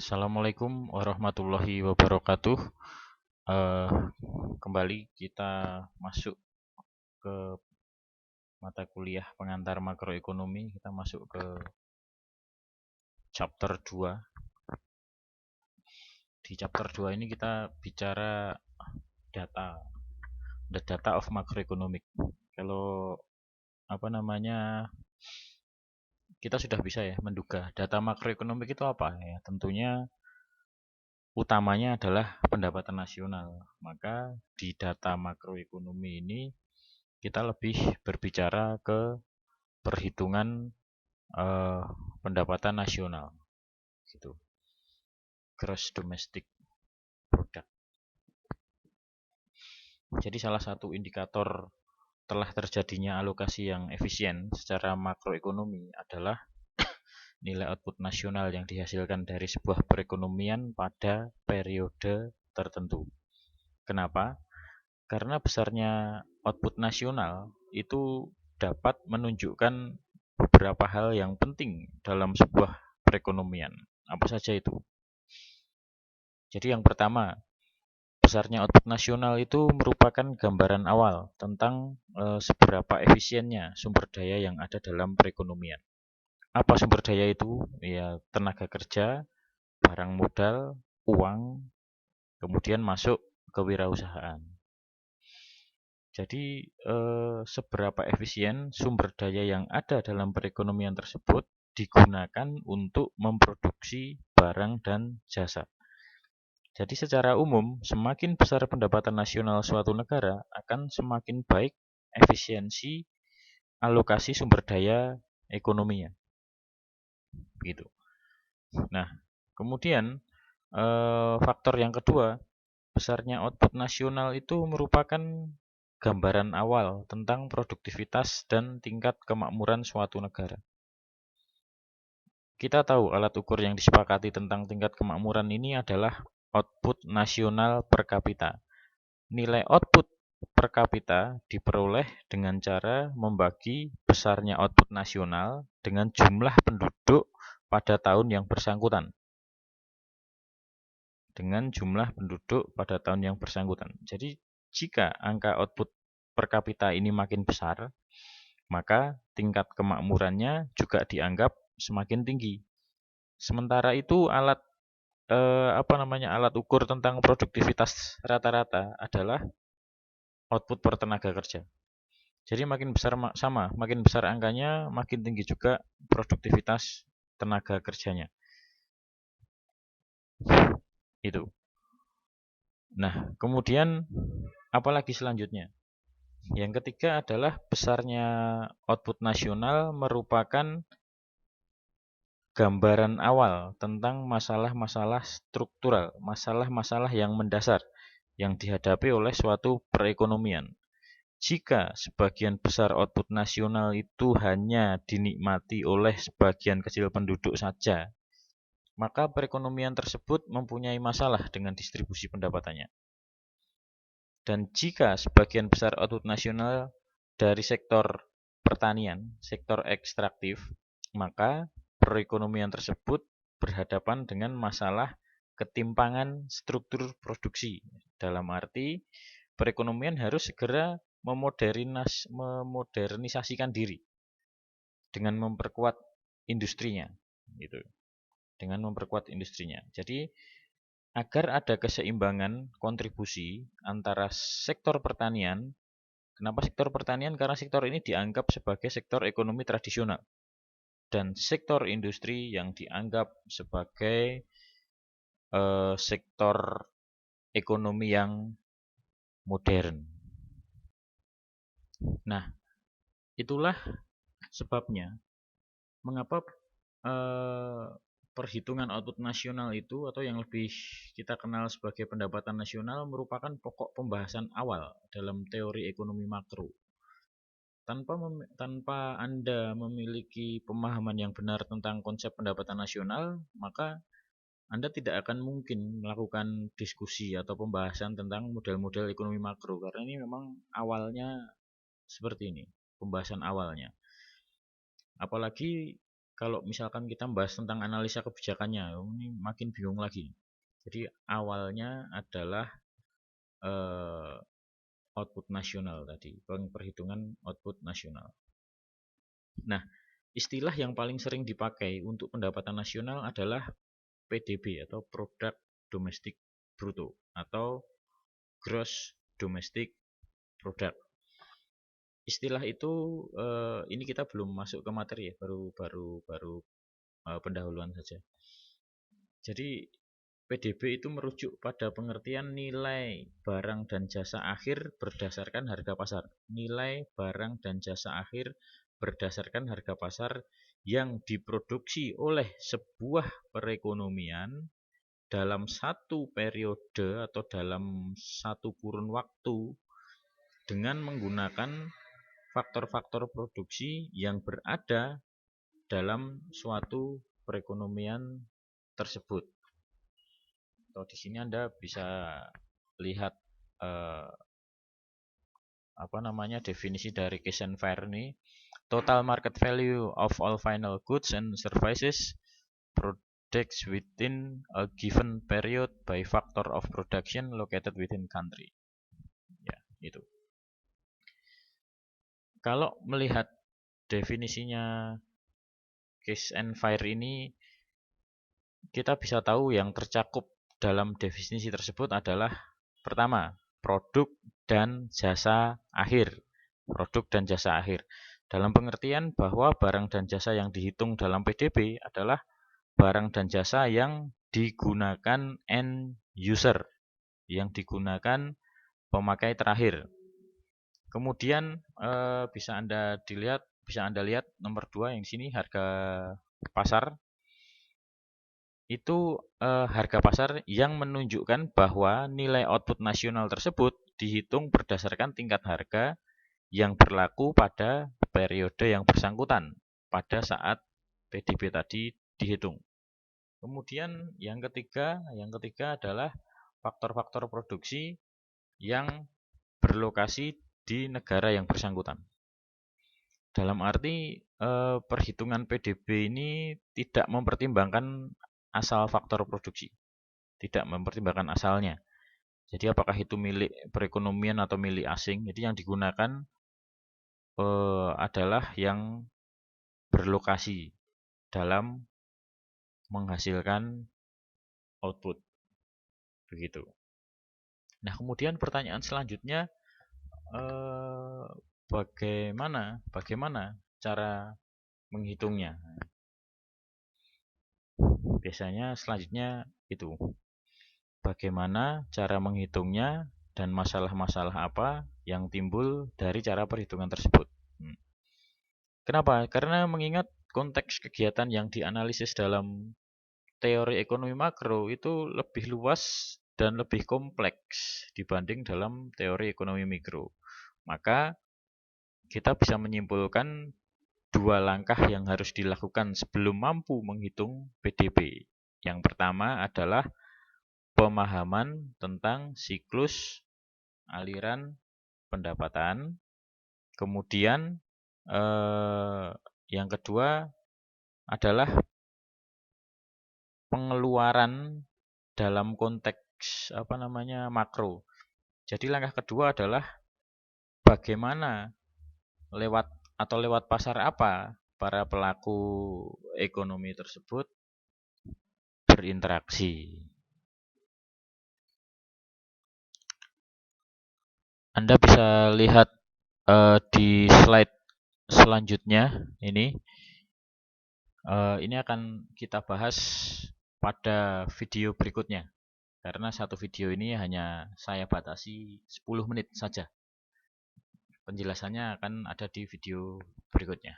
Assalamualaikum warahmatullahi wabarakatuh. Eh, Kembali kita masuk ke mata kuliah pengantar makroekonomi. Kita masuk ke chapter 2. Di chapter 2 ini kita bicara data, the data of macroeconomic. Kalau apa namanya, kita sudah bisa ya menduga data makroekonomik itu apa ya. Tentunya utamanya adalah pendapatan nasional. Maka di data makroekonomi ini kita lebih berbicara ke perhitungan eh, pendapatan nasional gitu, gross domestic product. Jadi salah satu indikator telah terjadinya alokasi yang efisien secara makroekonomi adalah nilai output nasional yang dihasilkan dari sebuah perekonomian pada periode tertentu. Kenapa? Karena besarnya output nasional itu dapat menunjukkan beberapa hal yang penting dalam sebuah perekonomian. Apa saja itu? Jadi yang pertama, besarnya output nasional itu merupakan gambaran awal tentang seberapa efisiennya sumber daya yang ada dalam perekonomian. Apa sumber daya itu? Ya, tenaga kerja, barang modal, uang, kemudian masuk kewirausahaan. Jadi, seberapa efisien sumber daya yang ada dalam perekonomian tersebut digunakan untuk memproduksi barang dan jasa. Jadi secara umum, semakin besar pendapatan nasional suatu negara, akan semakin baik efisiensi alokasi sumber daya ekonominya. Begitu. Nah, kemudian faktor yang kedua, besarnya output nasional itu merupakan gambaran awal tentang produktivitas dan tingkat kemakmuran suatu negara. Kita tahu alat ukur yang disepakati tentang tingkat kemakmuran ini adalah output nasional per kapita. Nilai output per kapita diperoleh dengan cara membagi besarnya output nasional dengan jumlah penduduk pada tahun yang bersangkutan. Jadi, jika angka output per kapita ini makin besar, maka tingkat kemakmurannya juga dianggap semakin tinggi. Sementara itu alat ukur tentang produktivitas rata-rata adalah output per tenaga kerja. Jadi makin besar angkanya, makin tinggi juga produktivitas tenaga kerjanya. Itu. Nah, kemudian apalagi selanjutnya? Yang ketiga adalah besarnya output nasional merupakan gambaran awal tentang masalah-masalah struktural, masalah-masalah yang mendasar yang dihadapi oleh suatu perekonomian. Jika sebagian besar output nasional itu hanya dinikmati oleh sebagian kecil penduduk saja, maka perekonomian tersebut mempunyai masalah dengan distribusi pendapatannya. Dan jika sebagian besar output nasional dari sektor pertanian, sektor ekstraktif, maka perekonomian tersebut berhadapan dengan masalah ketimpangan struktur produksi. Dalam arti, perekonomian harus segera memodernisasikan diri dengan memperkuat industrinya, gitu. Dengan memperkuat industrinya. Jadi, agar ada keseimbangan kontribusi antara sektor pertanian. Kenapa sektor pertanian? Karena sektor ini dianggap sebagai sektor ekonomi tradisional dan sektor industri yang dianggap sebagai sektor ekonomi yang modern. Nah, itulah sebabnya mengapa perhitungan output nasional itu, atau yang lebih kita kenal sebagai pendapatan nasional, merupakan pokok pembahasan awal dalam teori ekonomi makro. Tanpa Anda memiliki pemahaman yang benar tentang konsep pendapatan nasional, maka Anda tidak akan mungkin melakukan diskusi atau pembahasan tentang model-model ekonomi makro, karena ini memang awalnya seperti ini, pembahasan awalnya. Apalagi kalau misalkan kita bahas tentang analisa kebijakannya, ini makin bingung lagi. Jadi awalnya adalah output nasional tadi, perhitungan output nasional. Nah, istilah yang paling sering dipakai untuk pendapatan nasional adalah PDB atau Produk Domestik Bruto atau Gross Domestic Product. Istilah itu ini kita belum masuk ke materi ya, baru pendahuluan saja. Jadi PDB itu merujuk pada pengertian nilai barang dan jasa akhir berdasarkan harga pasar. Nilai barang dan jasa akhir berdasarkan harga pasar yang diproduksi oleh sebuah perekonomian dalam satu periode atau dalam satu kurun waktu dengan menggunakan faktor-faktor produksi yang berada dalam suatu perekonomian tersebut. Atau di sini Anda bisa lihat definisi dari Keys&Fair ini. Total market value of all final goods and services produced within a given period by factor of production located within country. Ya, itu. Kalau melihat definisinya Keys&Fair ini, kita bisa tahu yang tercakup dalam definisi tersebut adalah pertama, produk dan jasa akhir. Produk dan jasa akhir. Dalam pengertian bahwa barang dan jasa yang dihitung dalam PDB adalah barang dan jasa yang digunakan end user, yang digunakan pemakai terakhir. Kemudian bisa Anda lihat nomor 2 yang di sini harga pasar. Itu harga pasar yang menunjukkan bahwa nilai output nasional tersebut dihitung berdasarkan tingkat harga yang berlaku pada periode yang bersangkutan pada saat PDB tadi dihitung. Kemudian yang ketiga adalah faktor-faktor produksi yang berlokasi di negara yang bersangkutan. Dalam arti perhitungan PDB ini tidak mempertimbangkan asal faktor produksi, tidak mempertimbangkan asalnya. Jadi apakah itu milik perekonomian atau milik asing? Jadi yang digunakan adalah yang berlokasi dalam menghasilkan output. Begitu. Nah, kemudian pertanyaan selanjutnya, bagaimana cara menghitungnya? Biasanya selanjutnya itu, bagaimana cara menghitungnya dan masalah-masalah apa yang timbul dari cara perhitungan tersebut. Kenapa? Karena mengingat konteks kegiatan yang dianalisis dalam teori ekonomi makro itu lebih luas dan lebih kompleks dibanding dalam teori ekonomi mikro. Maka kita bisa menyimpulkan 2 langkah yang harus dilakukan sebelum mampu menghitung PDB. Yang pertama adalah pemahaman tentang siklus aliran pendapatan. Kemudian yang kedua adalah pengeluaran dalam konteks makro. Jadi langkah kedua adalah bagaimana lewat pasar apa para pelaku ekonomi tersebut berinteraksi. Anda bisa lihat di slide selanjutnya ini. Ini akan kita bahas pada video berikutnya. Karena satu video ini hanya saya batasi 10 menit saja. Penjelasannya akan ada di video berikutnya.